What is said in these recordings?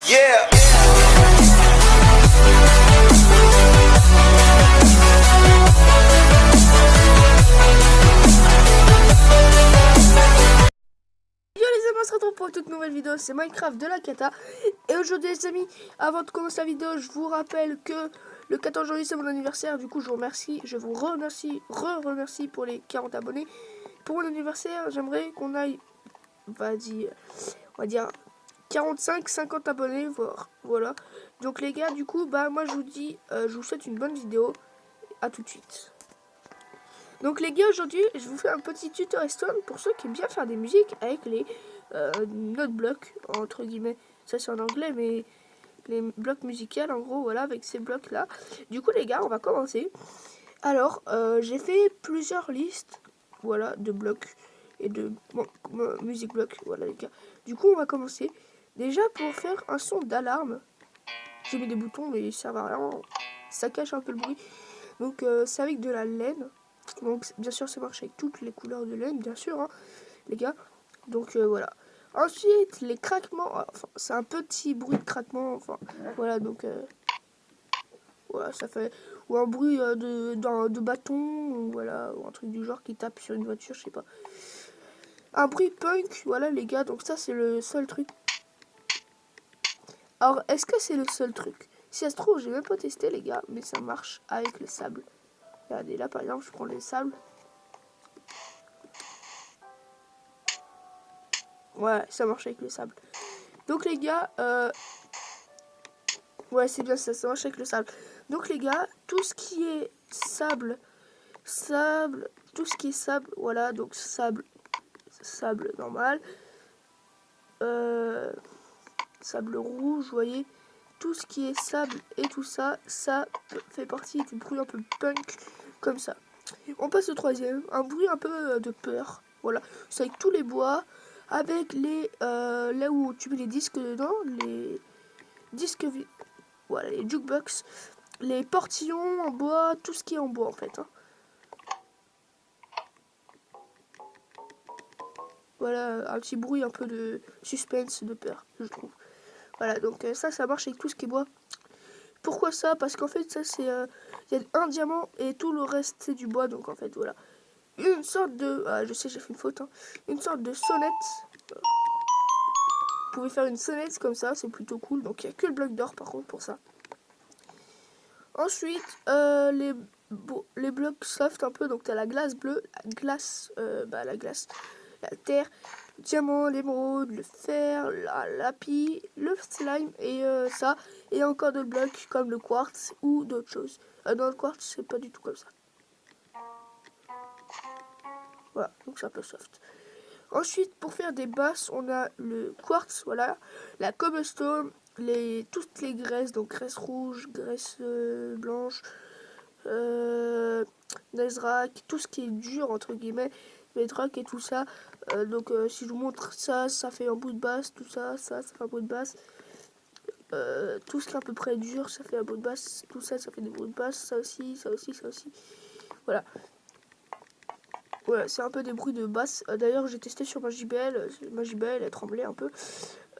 Yeah. Yo les amis, on se retrouve pour une toute nouvelle vidéo, c'est Minecraft de la Cata. Et aujourd'hui les amis, avant de commencer la vidéo, je vous rappelle que le 14 janvier c'est mon anniversaire. Du coup je vous remercie pour les 40 abonnés. Pour mon anniversaire, j'aimerais qu'on aille, on va dire 45-50 abonnés, voilà. Donc les gars, du coup, bah moi je vous dis, je vous souhaite une bonne vidéo. À tout de suite. Donc les gars, aujourd'hui, je vous fais un petit tuto Redstone pour ceux qui aiment bien faire des musiques avec les notes blocs, entre guillemets. Ça c'est en anglais, mais les blocs musicaux, en gros, voilà, avec ces blocs-là. Du coup, les gars, on va commencer. Alors, j'ai fait plusieurs listes, voilà, de blocs et de musique blocs, voilà les gars. Du coup, on va commencer. Déjà, pour faire un son d'alarme, j'ai mis des boutons, mais ça va rien, ça cache un peu le bruit. Donc, c'est avec de la laine. Donc bien sûr ça marche avec toutes les couleurs de laine, bien sûr, hein, les gars. Donc voilà. Ensuite les craquements, enfin, c'est un petit bruit de craquement, enfin voilà, donc voilà, ça fait, ou un bruit de bâton, ou voilà, ou un truc du genre qui tape sur une voiture, je sais pas. Un bruit punk, voilà les gars, donc ça c'est le seul truc. Alors est-ce que c'est le seul truc? Si ça se trouve, j'ai même pas testé les gars, mais ça marche avec le sable. Regardez là par exemple, je prends le sable. Ouais, ça marche avec le sable. Donc les gars, ouais c'est bien ça, ça marche avec le sable. Donc les gars, tout ce qui est sable, tout ce qui est sable, voilà, donc sable normal, sable rouge, vous voyez, tout ce qui est sable et tout ça, ça fait partie du bruit un peu punk, comme ça. On passe au troisième, un bruit un peu de peur, voilà, c'est avec tous les bois, avec les, là où tu mets les disques dedans, les disques, voilà, les jukebox, les portillons en bois, tout ce qui est en bois en fait, hein. Voilà, un petit bruit un peu de suspense, de peur, je trouve. Voilà, donc ça marche avec tout ce qui est bois. Pourquoi ça? Parce qu'en fait, ça c'est, il y a un diamant et tout le reste c'est du bois, donc en fait, voilà. Une sorte de, je sais, j'ai fait une faute, hein. Une sorte de sonnette. Vous pouvez faire une sonnette comme ça, c'est plutôt cool. Donc il n'y a que le bloc d'or par contre pour ça. Ensuite, les blocs soft un peu, donc tu as la glace bleue, la glace, la terre, le diamant, l'émeraude, le fer, la lapis, le slime et ça. Et encore d'autres blocs comme le quartz ou d'autres choses. Dans le quartz, c'est pas du tout comme ça. Voilà, donc c'est un peu soft. Ensuite, pour faire des basses, on a le quartz, voilà, la cobblestone, toutes les graisses, donc graisse rouge, graisse blanche, netherrack, tout ce qui est dur entre guillemets, netherrack et tout ça. Donc si je vous montre ça, ça fait un bout de basse, tout ça, ça fait un bout de basse. Tout ce qui est à peu près dur, ça fait un bout de basse, tout ça, ça fait des bouts de basse, ça aussi, ça aussi, ça aussi. Voilà. Voilà, c'est un peu des bruits de basse. D'ailleurs, j'ai testé sur ma JBL elle tremblait un peu.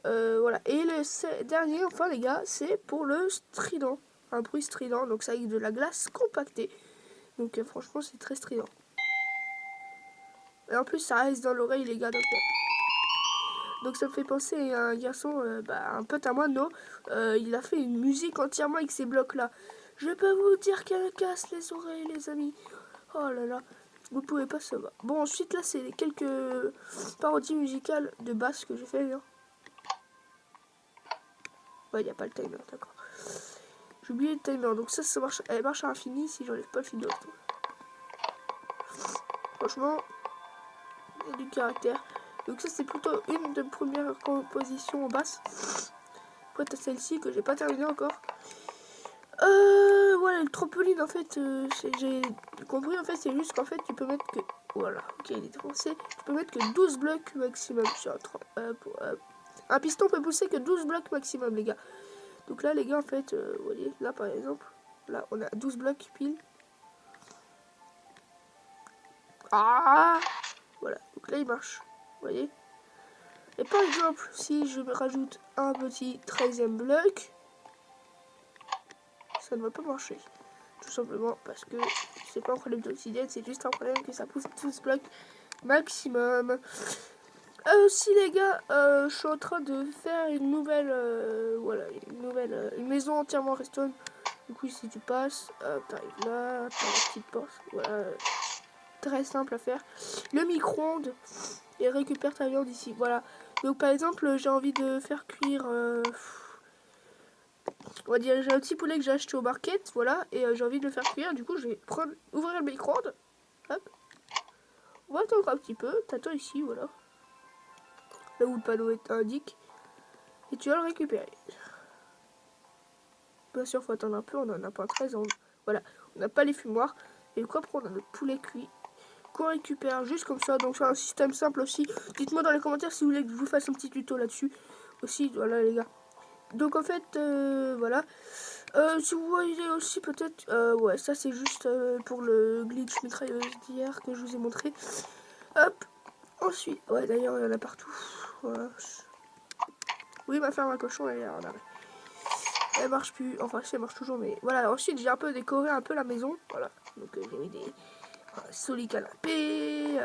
Voilà. Et le dernier, enfin les gars, c'est pour le strident. Un bruit strident, donc ça avec de la glace compactée. Donc franchement, c'est très strident. Et en plus, ça reste dans l'oreille, les gars. Donc ça me fait penser à un garçon, un pote à moi, No. Il a fait une musique entièrement avec ces blocs-là. Je peux vous dire qu'elle casse les oreilles, les amis. Oh là là. Vous pouvez pas savoir. Bon, ensuite, là, c'est quelques parodies musicales de basse que j'ai fait. Hein. Ouais, il n'y a pas le timer, d'accord. J'ai oublié le timer. Donc ça marche, elle marche à l'infini si j'enlève pas le fil de retour. Franchement, il y a du caractère. Donc ça, c'est plutôt une de mes premières compositions en basse. Après, t'as celle-ci que j'ai pas terminée encore. Voilà, le trampoline, en fait, j'ai compris, en fait, c'est juste qu'en fait, tu peux mettre que... Voilà, ok, il est défoncé. Tu peux mettre que 12 blocs maximum sur un piston peut pousser que 12 blocs maximum, les gars. Donc là, les gars, en fait, vous voyez, là, par exemple, là, on a 12 blocs pile. Ah! Voilà, donc là, il marche, vous voyez. Et par exemple, si je rajoute un petit 13e bloc, ça ne va pas marcher. Tout simplement parce que c'est pas un problème d'obsidienne, c'est juste un problème que ça pousse 12 blocs maximum. Aussi les gars, je suis en train de faire une nouvelle, voilà, une maison entièrement redstone. Du coup ici tu passes, t'arrives là, t'as la petite porte, voilà, très simple à faire. Le micro-ondes et récupère ta viande ici, voilà. Donc par exemple j'ai envie de faire cuire, on va dire j'ai un petit poulet que j'ai acheté au market, voilà, et j'ai envie de le faire cuire. Du coup je vais ouvrir le micro-ondes, hop, on va attendre un petit peu, t'attends ici, voilà. Là où le panneau indique, et tu vas le récupérer. Bien sûr, faut attendre un peu, on en a pas 13, voilà, on n'a pas les fumoirs. Et quoi prendre notre poulet cuit qu'on récupère juste comme ça. Donc c'est un système simple aussi. Dites-moi dans les commentaires si vous voulez que je vous fasse un petit tuto là-dessus aussi, voilà les gars. Donc en fait, voilà. Si vous voyez aussi peut-être, ouais, ça c'est juste pour le glitch mitrailleuse d'hier que je vous ai montré. Hop, ensuite, ouais d'ailleurs il y en a partout. Voilà. Oui, ma ferme à cochon, elle est en arrêt. Elle marche plus, enfin si elle marche toujours, mais voilà. Ensuite j'ai un peu décoré un peu la maison, voilà. Donc j'ai mis des solides canapés,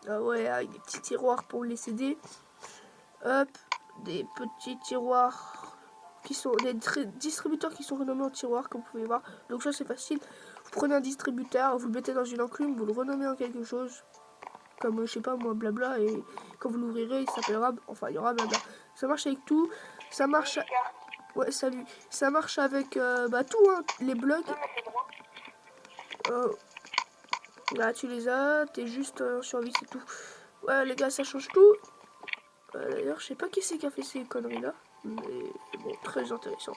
ouais, avec des petits tiroirs pour les CD. Hop, des petits tiroirs qui sont des distributeurs qui sont renommés en tiroirs, comme vous pouvez voir. Donc ça c'est facile. Vous prenez un distributeur, vous le mettez dans une enclume, vous le renommez en quelque chose, comme je sais pas moi, blabla, et quand vous l'ouvrirez, il s'appellera, enfin il y aura blabla. Ça marche avec tout, ça marche. Ouais, salut. Ça marche avec bah, tout, hein, les blocs. Là, tu les as, t'es juste en survie, c'est tout. Ouais, les gars, ça change tout. D'ailleurs, je sais pas qui c'est qui a fait ces conneries-là. Mais bon, très intéressant.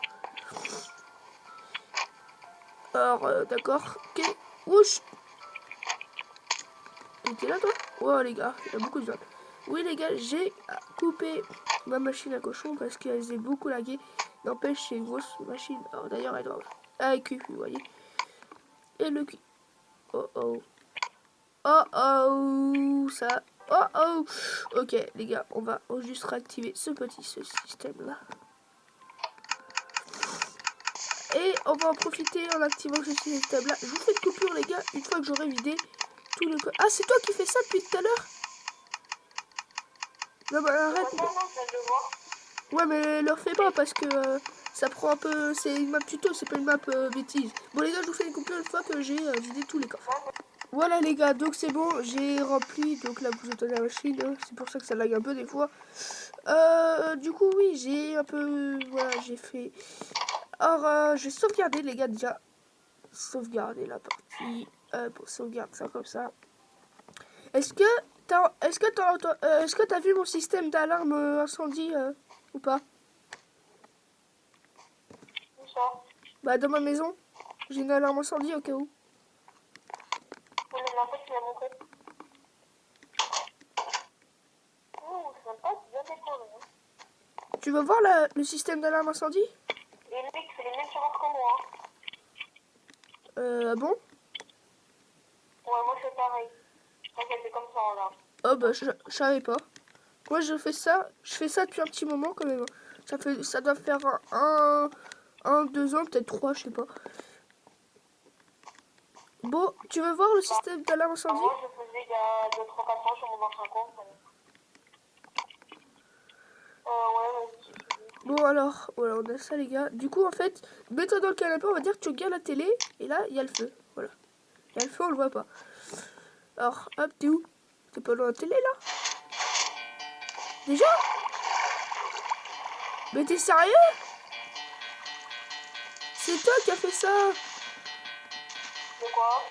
Alors, d'accord. Ok. Ouch. T'es là, toi? Ouais, les gars, il y a beaucoup de zones. Oui, les gars, j'ai coupé ma machine à cochon parce qu'elle faisait beaucoup laguer. N'empêche, c'est une grosse machine. Alors, d'ailleurs, elle doit... Ah, elle cuit, vous voyez. Et le cuit. Oh, oh. Oh oh, ça. Oh oh. Ok, les gars, on va juste réactiver ce système là. Et on va en profiter en activant ce système là. Je vous fais une coupure, les gars, une fois que j'aurai vidé tout le code. Ah, c'est toi qui fais ça depuis tout à l'heure? Non, bah arrête. Ouais, mais leur fais pas parce que ça prend un peu. C'est une map tuto, c'est pas une map bêtise. Bon, les gars, je vous fais une coupure une fois que j'ai vidé tous les coffres. Voilà les gars, donc c'est bon, j'ai rempli donc la bouche de la machine, hein, c'est pour ça que ça lag un peu des fois. Du coup oui, j'ai un peu, voilà, j'ai fait. Alors je vais sauvegarder les gars déjà, sauvegarder la partie, pour sauvegarder ça comme ça. Est-ce que t'as vu mon système d'alarme incendie ou pas? Où ça? Bah dans ma maison, j'ai une alarme incendie au cas où. Tu veux voir le système d'alarme incendie? Les mecs, c'est les mêmes serveurs que moi. Ah bon? Ouais, moi c'est pareil. C'est comme ça là. Oh bah je savais pas. Moi je fais ça depuis un petit moment quand même. Ça doit faire un 2 ans, peut-être 3, je sais pas. Bon, tu veux voir le système d'alarme incendie? Moi je faisais il y a 2-3-4 ans sur mon ancien compte. Ouais, vas-y. Bon alors, voilà, on a ça les gars. Du coup en fait, mets-toi dans le canapé, on va dire que tu regardes la télé, et là, il y a le feu. Voilà. Il y a le feu, on le voit pas. Alors, hop, t'es où? T'es pas dans la télé là? Déjà? Mais t'es sérieux? C'est toi qui as fait ça? De quoi?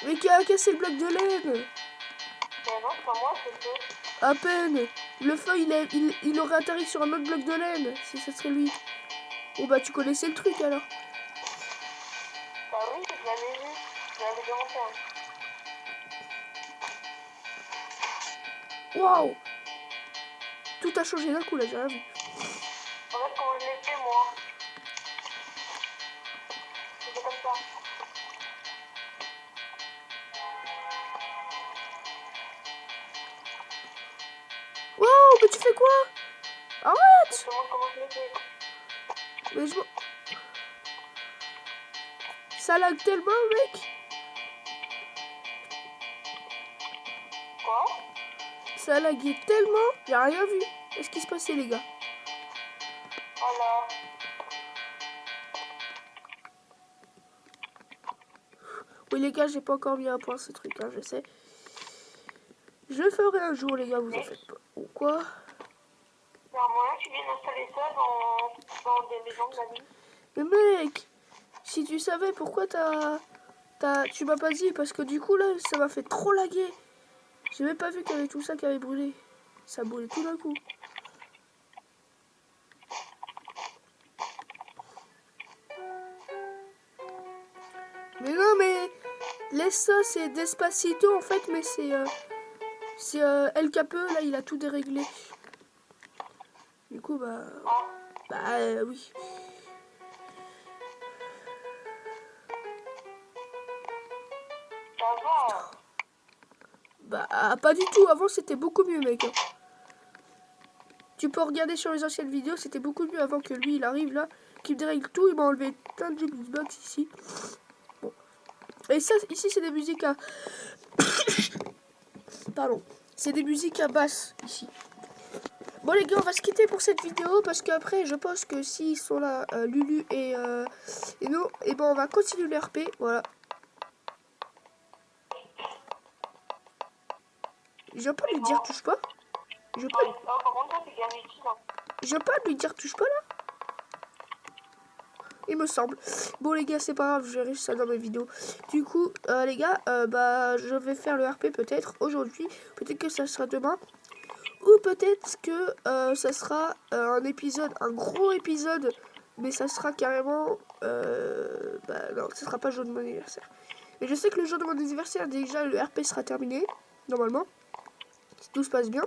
Mais qui a cassé le bloc de laine? Mais non, c'est pas moi, c'est le feu. À peine. Le feu, il aurait atterri sur un autre bloc de laine, si ça serait lui. Oh bah tu connaissais le truc alors. Bah oui, je l'avais vu. Je l'avais demandé. Waouh! Tout a changé d'un coup là, j'ai rien vu. En fait, comment je l'ai fait moi? C'était comme ça. Wow! mais tu fais quoi? Arrête! Je te montre comment je le fais. Mais je... Ça lag tellement, mec. Quoi? Ça laguait tellement. J'ai rien vu. Qu'est-ce qui se passait, les gars? Voilà. Oui, les gars, j'ai pas encore mis à point ce truc, hein, je sais. Je le ferai un jour, les gars, vous en faites pas. Ou quoi? Il y a un moyen que tu viennes installer ça dans des maisons d'amis. Mais mec, si tu savais pourquoi tu m'as pas dit, parce que du coup, là, ça m'a fait trop laguer. J'ai même pas vu qu'il y avait tout ça qui avait brûlé. Ça brûlait tout d'un coup. Mais non, mais laisse ça, c'est Despacito en fait, mais c'est El Capo, là, il a tout déréglé. Du coup, oui. Ça va. Bah, pas du tout. Avant, c'était beaucoup mieux, mec. Tu peux regarder sur les anciennes vidéos, c'était beaucoup mieux avant que lui, il arrive là, qu'il dérègle tout. Il m'a enlevé plein de jukebox ici. Bon. Et ça, ici, c'est des musiques à... Pardon. C'est des musiques à basse, ici. Bon, les gars, on va se quitter pour cette vidéo, parce qu'après, je pense que s'ils sont là, Lulu et nous, et ben, on va continuer le RP. Voilà. Je vais pas lui dire touche pas. Je vais pas lui dire touche pas là. Il me semble. Bon les gars, c'est pas grave, je réussi ça dans mes vidéos. Du coup, les gars, je vais faire le RP peut-être aujourd'hui. Peut-être que ça sera demain. Ou peut-être que ça sera un épisode, un gros épisode. Mais ça sera carrément... non, ça sera pas le jour de mon anniversaire. Mais je sais que le jour de mon anniversaire, déjà, le RP sera terminé. Normalement. Si tout se passe bien.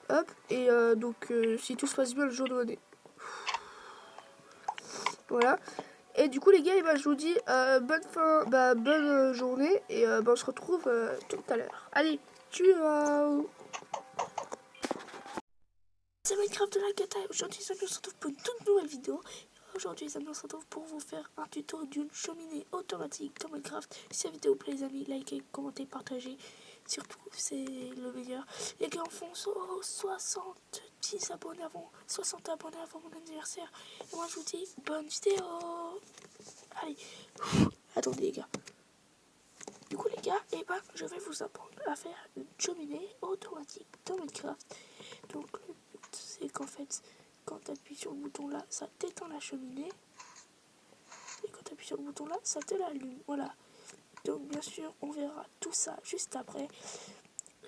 Hop, et si tout se passe bien le jour de mon... Voilà. Et du coup les gars, je vous dis bonne journée et on se retrouve tout à l'heure. Allez, ciao. C'est Minecraft de la Cata. Aujourd'hui, on se retrouve pour une toute nouvelle vidéo. Aujourd'hui, on se retrouve pour vous faire un tuto d'une cheminée automatique dans Minecraft. Si la vidéo vous plaît, les amis, likez, commentez, partagez. Surtout, c'est le meilleur. Les gars, on fonce aux 70 abonnés avant, 60 abonnés avant mon anniversaire. Et moi, je vous dis bonne vidéo. Allez, attendez les gars. Du coup, les gars, je vais vous apprendre à faire une cheminée automatique dans Minecraft. Donc, le but, c'est qu'en fait, quand tu appuies sur le bouton là, ça t'éteint la cheminée. Et quand tu appuies sur le bouton là, ça te l'allume. Voilà. Donc, bien sûr, on verra tout ça juste après.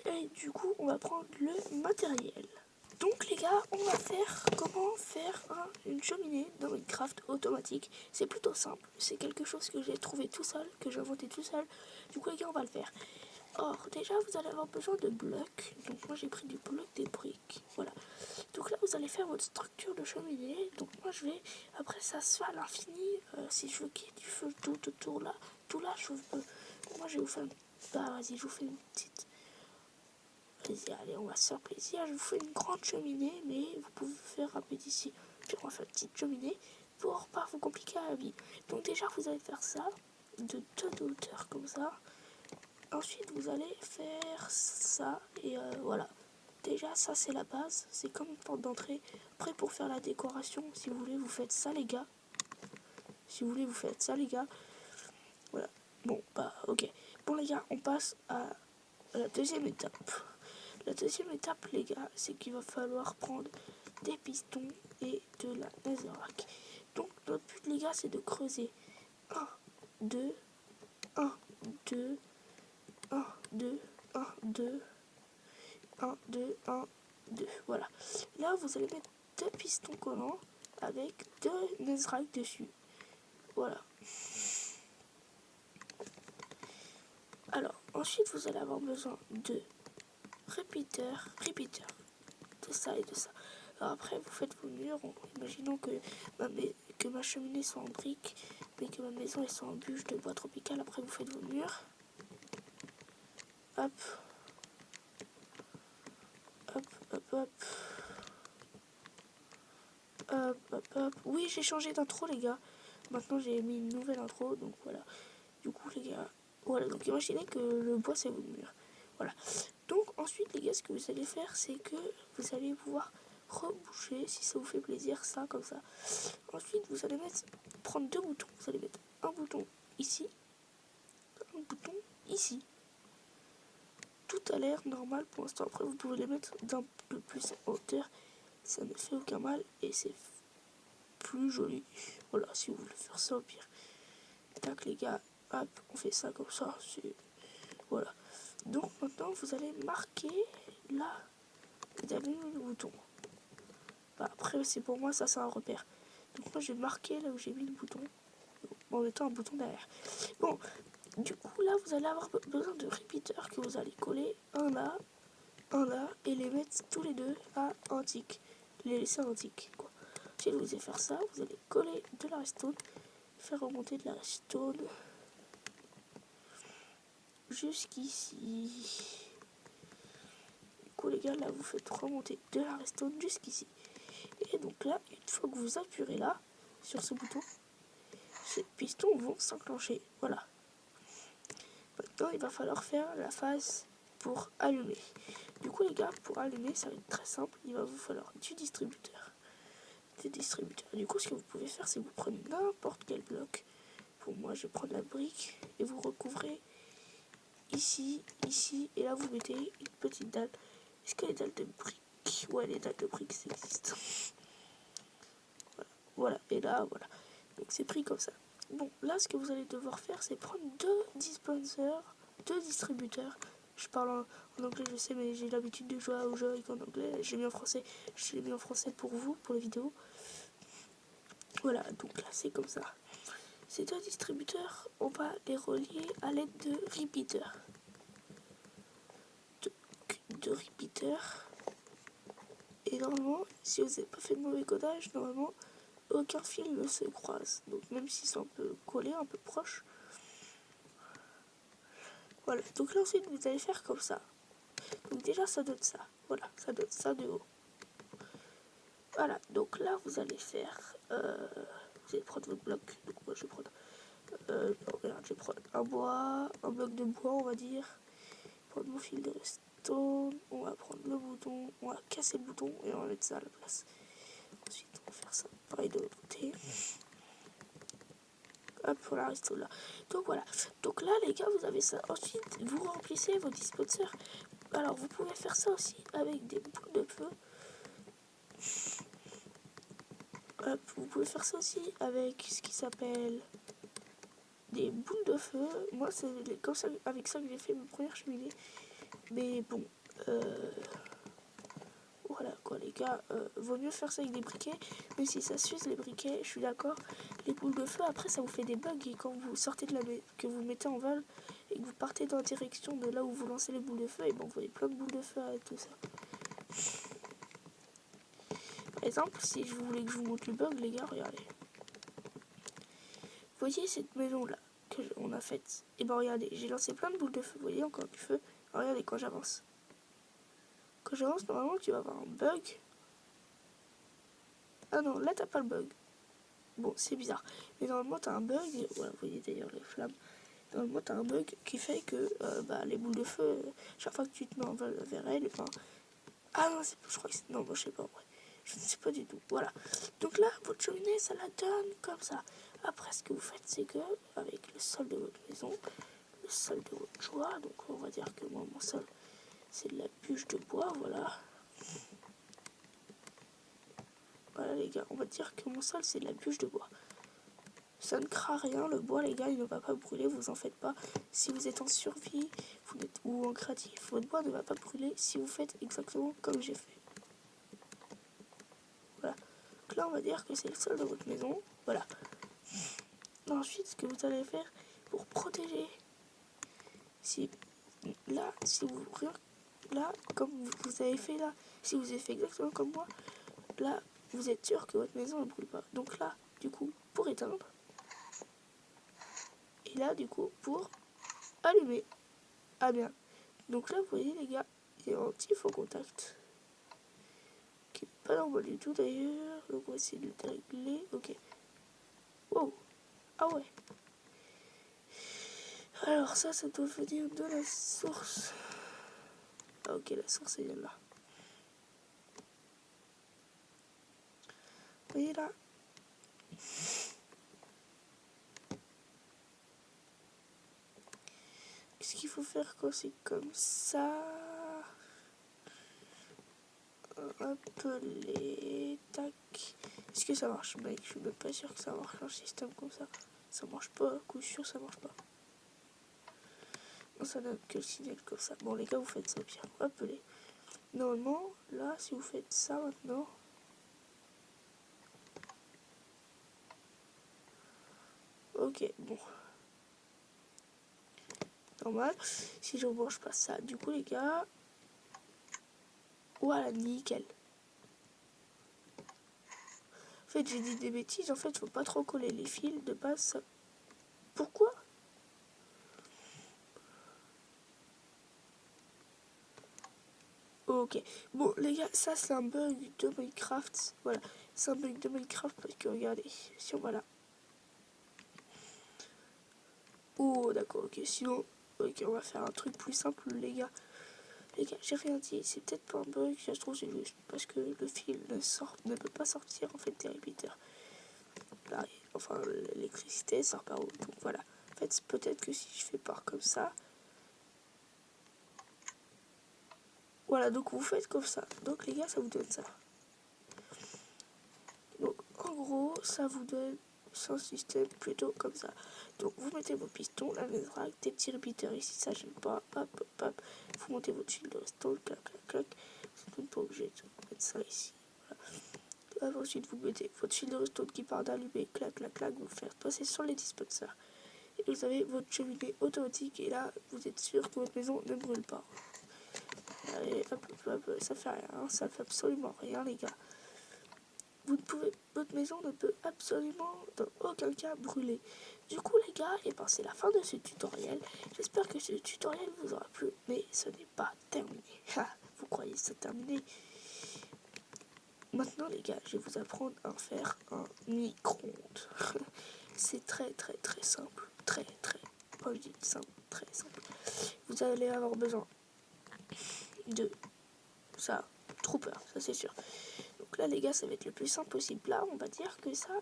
Et du coup, on va prendre le matériel. Donc les gars, on va comment faire une cheminée dans Minecraft automatique. C'est plutôt simple, c'est quelque chose que j'ai trouvé tout seul, que j'ai inventé tout seul. Du coup les gars, on va le faire. Or, déjà, vous allez avoir besoin de blocs. Donc moi j'ai pris du bloc, des briques, voilà. Donc là, vous allez faire votre structure de cheminée. Donc moi je vais, après ça se fait à l'infini. Si je veux qu'il y ait du feu tout autour là, tout là, je peux. Moi je vais vous faire vas-y, je vous fais une petite... Allez, on va se faire plaisir. Je vous fais une grande cheminée, mais vous pouvez faire rapide ici. Puis on va faire une petite cheminée pour pas vous compliquer la vie. Donc déjà, vous allez faire ça de 2 hauteurs comme ça. Ensuite, vous allez faire ça et voilà. Déjà, ça c'est la base. C'est comme une porte d'entrée. Après, pour faire la décoration, si vous voulez, vous faites ça, les gars. Si vous voulez, vous faites ça, les gars. Voilà. Bon, ok. Bon, les gars, on passe à la deuxième étape. La deuxième étape, les gars, c'est qu'il va falloir prendre des pistons et de la netherrack. Donc, notre but, les gars, c'est de creuser 1, 2, 1, 2, 1, 2, 1, 2, 1, 2, 1, 2. Voilà. Là, vous allez mettre 2 pistons collants avec 2 netherrack dessus. Voilà. Alors, ensuite, vous allez avoir besoin de répéteurs, de ça et de ça. Alors après, vous faites vos murs. Imaginons que ma cheminée soit en briques, mais que ma maison elle soit en bûche de bois tropical. Après, vous faites vos murs. Hop. Hop, hop, hop. Hop, hop, hop. Oui, j'ai changé d'intro, les gars. Maintenant, j'ai mis une nouvelle intro, donc voilà. Du coup, les gars, voilà. Donc, imaginez que le bois, c'est votre mur. Voilà. Donc, ensuite, les gars, ce que vous allez faire, c'est que vous allez pouvoir reboucher, si ça vous fait plaisir, ça, comme ça. Ensuite, vous allez prendre deux boutons. Vous allez mettre un bouton ici, un bouton ici. Tout a l'air normal pour l'instant. Après, vous pouvez les mettre d'un peu plus en hauteur. Ça ne fait aucun mal et c'est plus joli. Voilà, si vous voulez faire ça au pire. Tac, les gars, hop, on fait ça comme ça. Voilà. Donc maintenant, vous allez marquer là. Vous avez mis le bouton. Bah, après, c'est pour moi, ça c'est un repère. Donc moi, j'ai marqué là où j'ai mis le bouton. En mettant un bouton derrière. Bon, du coup, là, vous allez avoir besoin de repeaters que vous allez coller un là, et les mettre tous les deux à un tic. Les laisser à un tic, quoi. Si vous allez faire ça, vous allez coller de la redstone, faire remonter de la redstone jusqu'ici. Du coup, les gars, là, vous faites remonter de la redstone jusqu'ici. Et donc là, une fois que vous appuyez là, sur ce bouton, ces pistons vont s'enclencher. Voilà. Maintenant, il va falloir faire la phase pour allumer. Du coup, les gars, pour allumer, ça va être très simple. Il va vous falloir du distributeur. Du coup, ce que vous pouvez faire, c'est que vous prenez n'importe quel bloc. Pour moi, je vais prendre la brique et vous recouvrez ici, ici. Et là, vous mettez une petite dalle. Est-ce que les dalles de briques? Ouais, les dalles de briques, ça existe. Voilà. Et là, voilà. Donc, c'est pris comme ça. Bon, là, ce que vous allez devoir faire, c'est prendre deux dispensers, deux distributeurs. Je parle en anglais, je sais, mais j'ai l'habitude de jouer au jeu avec en anglais. J'ai mis en français. Je l'ai mis en français pour vous, pour les vidéos. Voilà, donc là, c'est comme ça. Ces deux distributeurs, on va les relier à l'aide de repeaters. De repeaters. Et normalement, si vous n'avez pas fait de mauvais codage, normalement, aucun fil ne se croise. Donc même s'ils sont un peu collés, un peu proches. Voilà, donc là ensuite vous allez faire comme ça. Donc déjà ça donne ça. Voilà, ça donne ça de haut. Voilà, donc là vous allez faire... vous allez prendre votre bloc. Donc moi je vais prendre... regarde, je vais prendre un bloc de bois on va dire. Prendre mon fil de redstone. On va prendre le bouton. On va casser le bouton et on va mettre ça à la place. Ensuite on va faire ça pareil de l'autre côté. Hop, voilà, reste là. Donc voilà. Donc là, les gars, vous avez ça. Ensuite, vous remplissez vos dispensers. Alors, vous pouvez faire ça aussi avec des boules de feu. Hop, vous pouvez faire ça aussi avec ce qui s'appelle des boules de feu. Moi, c'est comme ça, avec ça que j'ai fait ma première cheminée. Mais bon, voilà quoi, les gars. Vaut mieux faire ça avec des briquets. Même si ça s'use les briquets, je suis d'accord. Les boules de feu, après, ça vous fait des bugs. Et quand vous sortez de la que vous mettez en vol et que vous partez dans la direction de là où vous lancez les boules de feu, et ben vous voyez plein de boules de feu et tout ça. Par exemple, si je voulais que je vous montre le bug, les gars, regardez. Vous voyez cette maison-là qu'on a faite? Et ben regardez, j'ai lancé plein de boules de feu. Vous voyez encore du feu? Alors, regardez quand j'avance. Quand j'avance, normalement, tu vas avoir un bug. Ah non, là, t'as pas le bug. Bon, c'est bizarre. Mais normalement, t'as un bug. Voilà, vous voyez d'ailleurs les flammes. Normalement, t'as un bug qui fait que les boules de feu, chaque fois que tu te mets en vol vers elles, enfin... Ah non, je crois que c'est... Non, moi, je sais pas, en vrai. Je ne sais pas du tout. Voilà. Donc là, votre cheminée, ça la donne comme ça. Après, ce que vous faites, c'est que, avec le sol de votre maison, le sol de votre joie, donc on va dire que moi, mon sol, c'est de la bûche de bois, voilà. Voilà, les gars, on va dire que mon sol, c'est de la bûche de bois. Ça ne craint rien, le bois, les gars, il ne va pas brûler, vous en faites pas. Si vous êtes en survie ou en créatif, votre bois ne va pas brûler si vous faites exactement comme j'ai fait. Voilà. Donc là, on va dire que c'est le sol de votre maison. Voilà. Ensuite, ce que vous allez faire pour protéger, si comme vous avez fait là, si vous avez fait exactement comme moi, là, vous êtes sûr que votre maison ne brûle pas. Donc là, du coup, pour éteindre, et là, du coup, pour allumer. Ah bien. Donc là, vous voyez, les gars, il est anti-faux contact. pas normal du tout d'ailleurs. Donc on va essayer de le dérégler. Ok. Wow. Ah ouais. Alors ça doit venir de la source. Ah ok, la source elle est là. Vous voyez là. Qu'est-ce qu'il faut faire quand c'est comme ça? Appeler. Tac. Est-ce que ça marche, mec? Je suis même pas sûr que ça marche un système comme ça. Ça marche pas, à coup sûr ça marche pas. Non, ça donne que le signal comme ça. Bon les gars, vous faites ça bien. Appeler. Normalement, là, si vous faites ça maintenant. Ok, bon. Normal. Si je branche pas ça, du coup les gars. Voilà, nickel. En fait, j'ai dit des bêtises. En fait, faut pas trop coller les fils de base. Ça... Pourquoi? Ok. Bon, les gars, ça, c'est un bug de Minecraft. Voilà. C'est un bug de Minecraft parce que, regardez. Si on va là. Oh, d'accord, ok. Sinon, ok, on va faire un truc plus simple, les gars. Les gars, j'ai rien dit. C'est peut-être pas un bug. Ça se trouve, c'est juste parce que le fil ne peut pas sortir, en fait, des repeaters. Là, enfin, l'électricité sort par où? Donc, voilà. En fait, peut-être que si je fais part comme ça. Voilà, donc vous faites comme ça. Donc, les gars, ça vous donne ça. Donc, en gros, ça vous donne un système plutôt comme ça. Donc, vous mettez vos pistons, la netherrack, des petits repeaters ici, ça gêne pas. Hop, hop, hop. Vous montez votre fil de redstone, clac, clac, clac. Vous n'êtes pas obligé de mettre ça ici. Voilà. Ensuite, vous mettez votre fil de redstone qui part d'allumer, clac, clac, clac. Vous le faites passer sur les dispensers. Et vous avez votre cheminée automatique. Et là, vous êtes sûr que votre maison ne brûle pas. Allez, hop, hop, hop, ça fait rien. Ça fait absolument rien, les gars. Votre maison ne peut absolument dans aucun cas brûler. Du coup les gars, et ben c'est la fin de ce tutoriel. J'espère que ce tutoriel vous aura plu, mais ce n'est pas terminé. Vous croyez que c'est terminé? Maintenant les gars, je vais vous apprendre à faire un micro-ondes. C'est très simple. Quand je dis simple, très simple. Vous allez avoir besoin de ça, trooper, ça c'est sûr. Donc là les gars, ça va être le plus simple possible. Là on va dire que ça,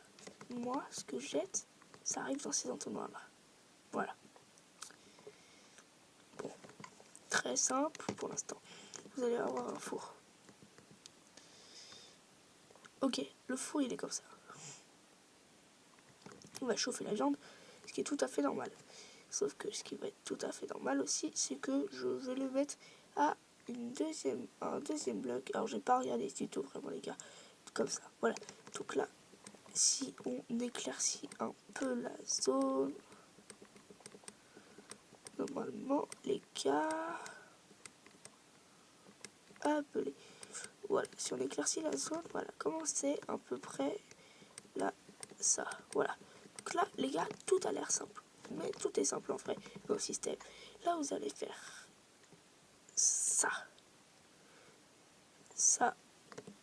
moi ce que je jette, ça arrive dans ces entonnoirs là. Voilà. Bon, très simple pour l'instant. Vous allez avoir un four. Ok, le four il est comme ça. On va chauffer la viande, ce qui est tout à fait normal. Sauf que ce qui va être tout à fait normal aussi, c'est que je vais le mettre à un deuxième bloc. Alors j'ai pas regardé les tutos vraiment les gars. Comme ça, voilà. Donc là, si on éclaircit un peu la zone, normalement les gars, appelez. Voilà, si on éclaircit la zone, voilà, comment c'est à peu près là, ça, voilà. Donc là, les gars, tout a l'air simple. Mais tout est simple en vrai dans le système. Là, vous allez faire ça. Ça,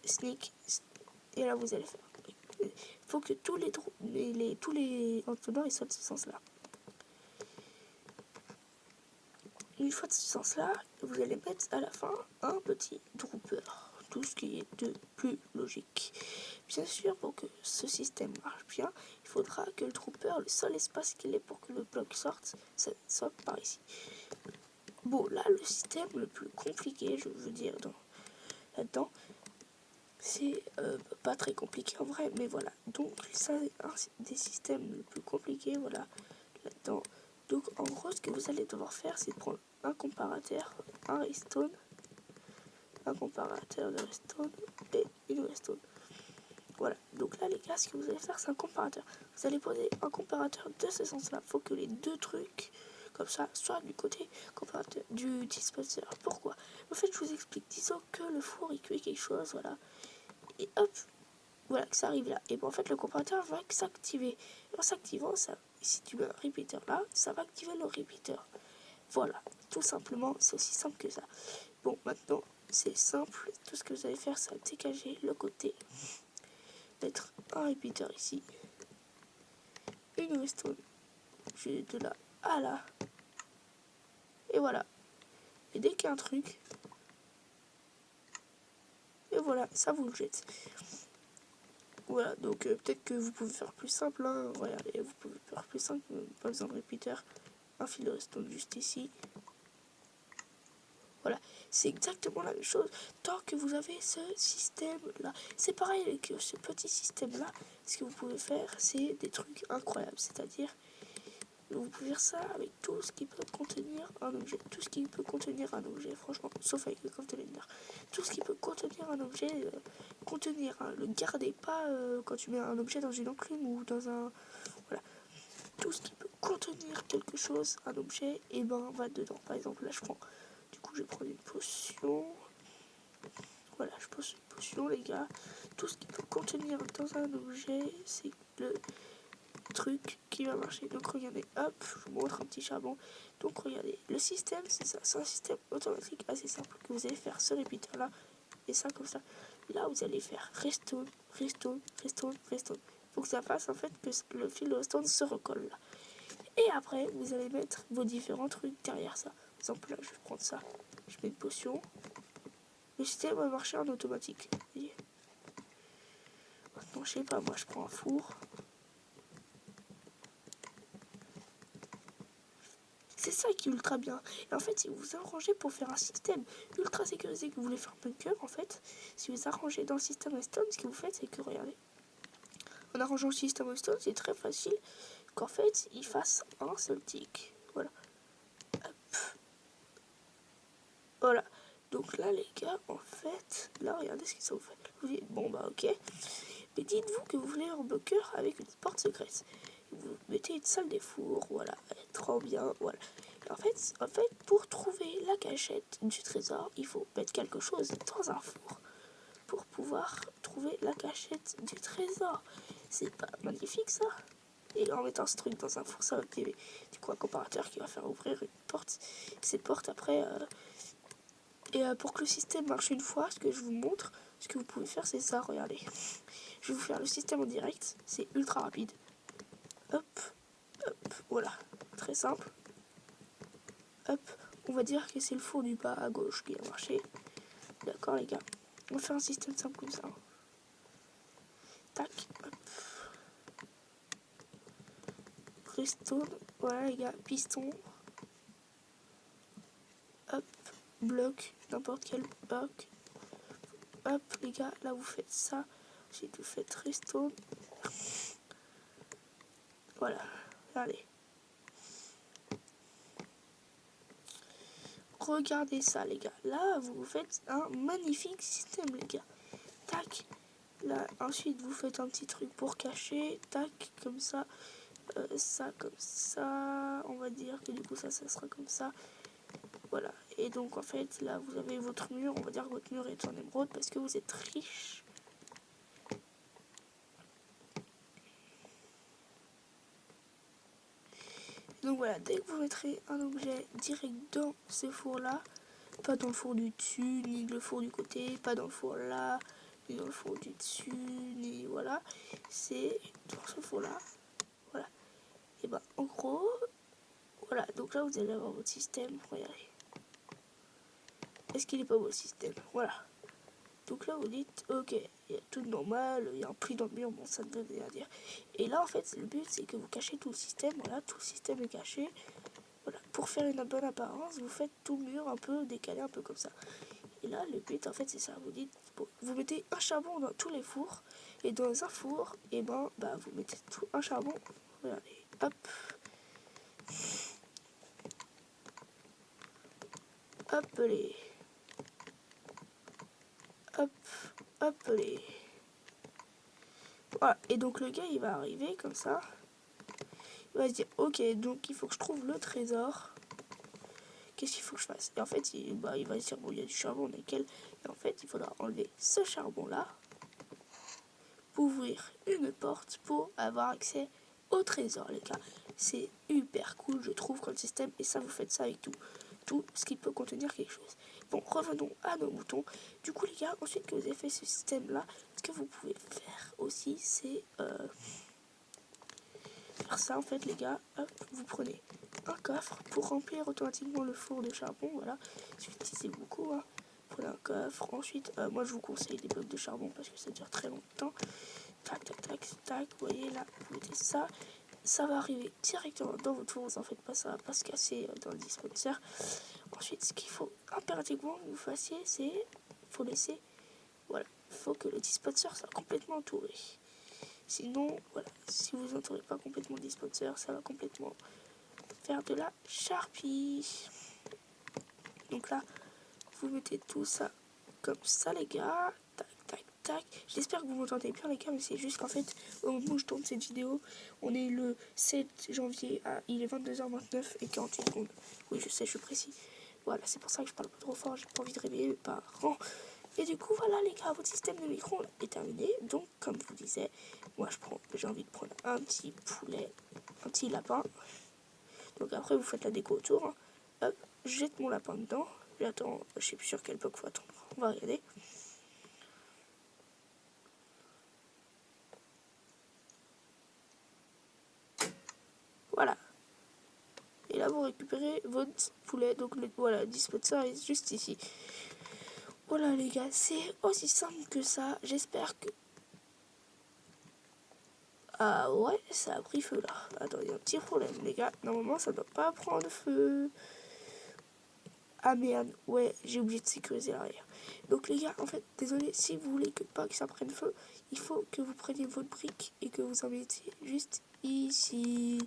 sneak, et là, vous allez faire. Il faut que tous les entonnoirs ils soient de ce sens-là. Une fois de ce sens-là, vous allez mettre à la fin un petit dropper. Tout ce qui est de plus logique. Bien sûr, pour que ce système marche bien, il faudra que le dropper, le seul espace qu'il ait pour que le bloc sorte, ça soit par ici. Bon, là, le système le plus compliqué, je veux dire, là-dedans, c'est pas très compliqué en vrai, mais voilà. Donc, ça, c'est un des systèmes les plus compliqués, voilà, là-dedans. Donc, en gros, ce que vous allez devoir faire, c'est prendre un comparateur, un redstone, un comparateur de redstone et une redstone. Voilà, donc là les gars, ce que vous allez faire, c'est un comparateur. Vous allez poser un comparateur de ce sens-là. Il faut que les deux trucs, comme ça, soient du côté comparateur du dispenser. Pourquoi? En fait, je vous explique. Disons que le four, il cuit quelque chose, voilà. Et hop, voilà, que ça arrive là. Et bon, en fait, le comparateur va s'activer. En s'activant, ça, si tu mets un repeater là, ça va activer le repeater. Voilà, tout simplement, c'est aussi simple que ça. Bon, maintenant, c'est simple. Tout ce que vous allez faire, c'est dégager le côté, mettre un repeater ici, une redstone de là à là, et voilà. Et dès qu'il y a un truc, et voilà, ça vous le jette. Voilà, donc peut-être que vous pouvez faire plus simple, hein. Regardez, vous pouvez faire plus simple, pas besoin de repeater, un fil de redstone juste ici. Voilà, c'est exactement la même chose tant que vous avez ce système-là. C'est pareil avec ce petit système-là. Ce que vous pouvez faire, c'est des trucs incroyables. C'est-à-dire, vous pouvez faire ça avec tout ce qui peut contenir un objet. Tout ce qui peut contenir un objet, franchement, sauf avec le coffre de l'Ender. Tout ce qui peut contenir un objet, le gardez pas quand tu mets un objet dans une enclume ou dans un... Voilà. Tout ce qui peut contenir quelque chose, un objet, et ben va dedans. Par exemple, là je prends... Du coup, je vais prendre une potion. Voilà, je pose une potion, les gars. Tout ce qui peut contenir dans un objet, c'est le truc qui va marcher. Donc, regardez, hop, je vous montre un petit charbon. Donc, regardez, le système, c'est ça. C'est un système automatique assez simple que vous allez faire ce repeater-là. Et ça, comme ça. Là, vous allez faire redstone, redstone, redstone, redstone. Il faut que ça fasse, en fait, que le fil de redstone se recolle là. Et après, vous allez mettre vos différents trucs derrière ça. Par exemple, là, je vais prendre ça. Je mets une potion. Le système va marcher en automatique. Voyez. Maintenant, je sais pas, moi, je prends un four. C'est ça qui est ultra bien. Et en fait, si vous vous arrangez pour faire un système ultra sécurisé, que vous voulez faire un bunker, en fait, si vous arrangez dans le système redstone, ce que vous faites, c'est que, regardez, en arrangeant le système redstone, c'est très facile qu'en fait, il fasse un seul tick. Voilà. Hop. Voilà. Donc là, les gars, en fait, là, regardez ce que ça vous fait. Vous dites, bon, bah, ok. Mais dites-vous que vous voulez un bunker avec une porte secrète. Vous mettez une salle des fours, voilà, elle est trop bien, voilà. Et en fait, pour trouver la cachette du trésor, il faut mettre quelque chose dans un four pour pouvoir trouver la cachette du trésor. C'est pas magnifique, ça? Et en mettant ce truc dans un four, ça va activer du coup un comparateur qui va faire ouvrir une porte. Cette porte, après... pour que le système marche une fois, ce que je vous montre, ce que vous pouvez faire, c'est ça, regardez. Je vais vous faire le système en direct, c'est ultra rapide. Hop, hop, voilà, très simple. Hop, on va dire que c'est le four du bas à gauche qui a marché. D'accord, les gars, on va faire un système simple comme ça. Tac, hop. Redstone, voilà les gars, piston. Hop, bloc, n'importe quel bloc. Hop, les gars, là vous faites ça. Ensuite, vous faites redstone. Voilà, allez. Regardez ça, les gars. Là, vous faites un magnifique système, les gars. Tac. Là, ensuite, vous faites un petit truc pour cacher. Tac, comme ça. Ça, comme ça. On va dire que du coup, ça sera comme ça. Voilà. Et donc, en fait, là, vous avez votre mur. On va dire que votre mur est en émeraude parce que vous êtes riche. Donc voilà, dès que vous mettrez un objet direct dans ce four-là, pas dans le four du dessus, ni le four du côté, pas dans le four là, ni dans le four du dessus, ni voilà, c'est dans ce four-là, voilà. Et ben en gros, voilà, donc là vous allez avoir votre système, regardez. Est-ce qu'il est pas beau le système? Voilà. Donc là vous dites, ok, il y a tout de normal, il y a un pli dans le mur, bon ça ne veut rien dire. Et là en fait, le but c'est que vous cachez tout le système, voilà, tout le système est caché. Voilà, pour faire une bonne apparence, vous faites tout le mur un peu décalé, un peu comme ça. Et là, le but, en fait, c'est ça. Vous dites, bon, vous mettez un charbon dans tous les fours. Et dans un four, et ben, vous mettez tout un charbon. Regardez, hop. Hop, les. Hop, hop, les. Voilà, et donc le gars, il va arriver comme ça. Il va se dire, ok, donc il faut que je trouve le trésor. Qu'est-ce qu'il faut que je fasse? Et en fait, il va se dire, bon, il y a du charbon, nickel. Et en fait, il faudra enlever ce charbon-là. Ouvrir une porte pour avoir accès au trésor, les gars. C'est hyper cool, je trouve, comme système. Et ça, vous faites ça avec tout ce qui peut contenir quelque chose. Bon, revenons à nos moutons. Du coup, les gars, ensuite que vous avez fait ce système-là, ce que vous pouvez faire aussi, c'est faire ça, en fait, les gars. Hop, vous prenez un coffre pour remplir automatiquement le four de charbon. Voilà, c'est beaucoup, hein. Prenez un coffre. Ensuite, moi, je vous conseille des blocs de charbon parce que ça dure très longtemps. Tac, tac, tac, tac. Vous voyez, là, vous mettez ça. Ça va arriver directement dans votre four, vous en faites pas, ça va pas se casser dans le dispenser. Ensuite, ce qu'il faut impérativement que vous fassiez, c'est faut laisser, voilà, il faut que le dispenser soit complètement entouré. Sinon, voilà, si vous entourez pas complètement le dispenser, ça va complètement faire de la charpie. Donc là, vous mettez tout ça comme ça, les gars. Tac, tac, tac. J'espère que vous m'entendez bien, les gars, mais c'est juste qu'en fait, au moment où je tourne cette vidéo, on est le 7 janvier, il est 22h29 et 48 secondes. Oui, je sais, je suis précis. Voilà, c'est pour ça que je parle pas trop fort, j'ai pas envie de réveiller mes parents. Et du coup, voilà, les gars, votre système de micro est terminé. Donc, comme je vous disais, moi, j'ai envie de prendre un petit poulet, un petit lapin. Donc après, vous faites la déco autour. Hein. Hop, je jette mon lapin dedans. J'attends, je sais plus sur quel bloc faut attendre. On va regarder. Voilà. Et là, vous récupérez votre poulet. Donc, voilà, le dispenser est juste ici. Voilà, les gars, c'est aussi simple que ça. J'espère que... Ah ouais, ça a pris feu, là. Attends, il y a un petit problème, les gars. Normalement, ça doit pas prendre feu. Ah merde, ouais, j'ai oublié de sécuriser l'arrière. Donc les gars, en fait, désolé, si vous voulez pas que ça prenne feu, il faut que vous preniez votre brique et que vous en mettiez juste ici.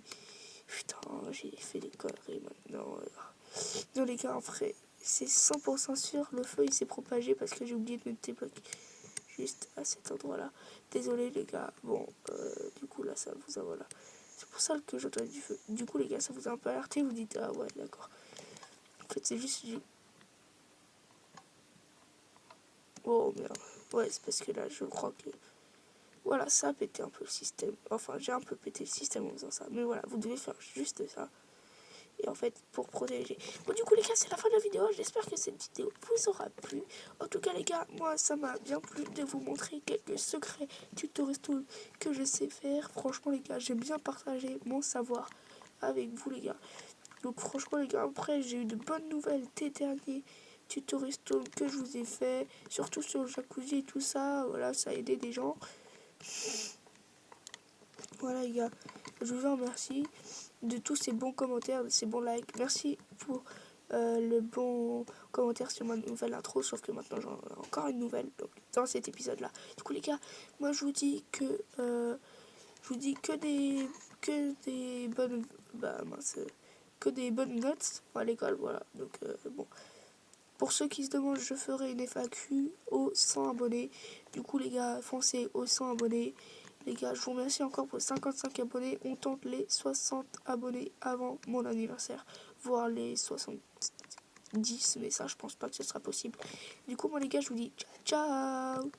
Putain, j'ai fait des conneries maintenant. Non les gars, en vrai, c'est 100% sûr, le feu il s'est propagé parce que j'ai oublié de mettre des blocs juste à cet endroit-là. Désolé les gars, bon, du coup là, ça vous a, voilà. C'est pour ça que j'entends du feu. Du coup les gars, ça vous a un peu alerté, vous dites, ah ouais, d'accord. En fait, c'est juste du... Oh merde. Ouais, c'est parce que là, je crois que... Voilà, ça a pété un peu le système. Enfin, j'ai un peu pété le système en faisant ça. Mais voilà, vous devez faire juste ça. Et en fait, pour protéger... Bon, du coup, les gars, c'est la fin de la vidéo. J'espère que cette vidéo vous aura plu. En tout cas, les gars, moi, ça m'a bien plu de vous montrer quelques secrets tutoriels que je sais faire. Franchement, les gars, j'aime bien partager mon savoir avec vous, les gars. Donc, franchement, les gars, après, j'ai eu de bonnes nouvelles dès dernier tutoriel que je vous ai fait, surtout sur le jacuzzi et tout ça. Voilà, ça a aidé des gens. Voilà, les gars, je vous en remercie de tous ces bons commentaires, de ces bons likes. Merci pour le bon commentaire sur ma nouvelle intro, sauf que maintenant j'en ai encore une nouvelle donc, dans cet épisode là. Du coup les gars, moi je vous dis que des bonnes que des bonnes notes à l'école, voilà. Donc bon, pour ceux qui se demandent, je ferai une FAQ aux 100 abonnés. Du coup les gars, foncez aux 100 abonnés. Les gars, je vous remercie encore pour 55 abonnés. On tente les 60 abonnés avant mon anniversaire, voire les 70, mais ça, je pense pas que ce sera possible. Du coup, moi, les gars, je vous dis ciao, ciao!